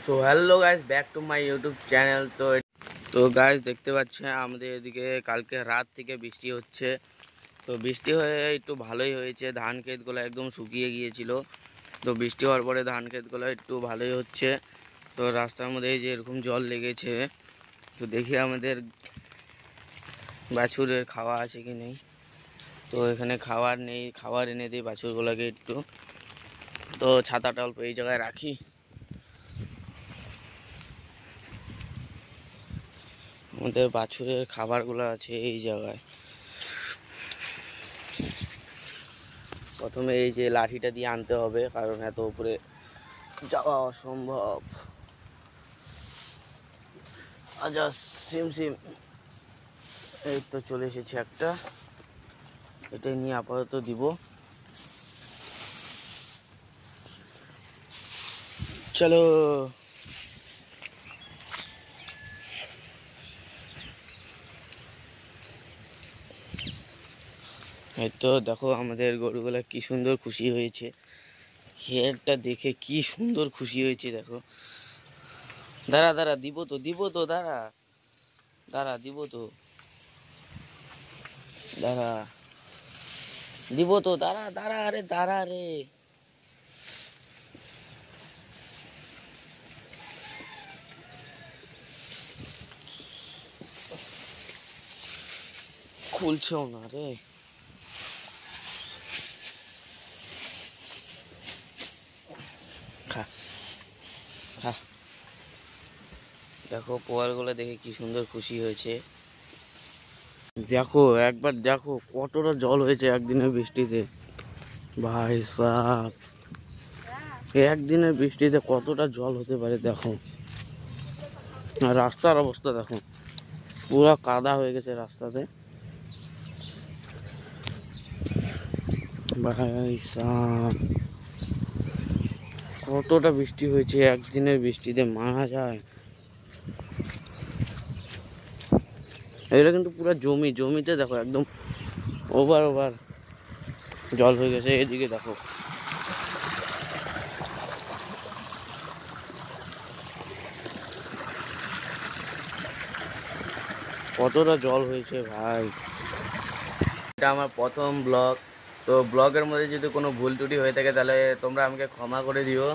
So hello guys, back to my YouTube channel. তো guys দেখতে পাচ্ছেন আমাদের এদিকে কালকে রাত থেকে বৃষ্টি হচ্ছে। তো বৃষ্টি হয়ে একটু ভালোই হয়েছে, ধান ক্ষেতগুলো একদম শুকিয়ে গিয়েছিল। তো বৃষ্টি হওয়ার পরে ধান ক্ষেতগুলো একটু ভালোই হচ্ছে। তো রাস্তার মধ্যে এই যে এরকম জল লেগেছে, তো দেখি আমাদের বাছুরের খাওয়া আছে কি নেই। তো এখানে খাবার নেই, খাবার এনে দিই বাছুরগুলোকে একটু। তো ছাতাটা অল্প এই জায়গায় রাখি। আমাদের বাছুরের খাবারগুলো আছে এই জায়গায়। প্রথমে এই যে লাঠিটা দিয়ে আনতে হবে, কারণ এত উপরে যাওয়া অসম্ভব। আচ্ছা, সিম সিম এই তো চলে এসেছে একটা, এটাই নিয়ে আপাতত দিব। চলো। এই তো দেখো আমাদের গরুগুলা কি সুন্দর খুশি হয়েছে, হেয়ারটা দেখে কি সুন্দর খুশি হয়েছে দেখো। দাঁড়া দাঁড়া, দিব তো দাঁড়া দাঁড়া, দিব তো দাঁড়া, দিব তো দাঁড়া দাঁড়া, আরে দাঁড়া রে। খুলছেও না রে। খা খা। দেখো পোয়ালগুলো দেখে কি সুন্দর খুশি হয়েছে। দেখো একবার দেখো কতটা জল হয়েছে একদিনের বৃষ্টিতে। ভাই সাব, একদিনের বৃষ্টিতে কতটা জল হতে পারে দেখো। আর রাস্তার অবস্থা দেখো, পুরো কাদা হয়ে গেছে রাস্তাতে। ভাই সাব, কতটা বৃষ্টি হয়েছে একদিনের বৃষ্টিতে, মারা যায়। এটা কিন্তু পুরো জমিতে দেখো একদম ওভার জল হয়ে গেছে। এদিকে দেখো কতটা জল হয়েছে ভাই। এটা আমার প্রথম ব্লগ। তো ব্লগের মধ্যে যদি কোনো ভুল ত্রুটি হয়ে থাকে তাহলে তোমরা আমাকে ক্ষমা করে দিও।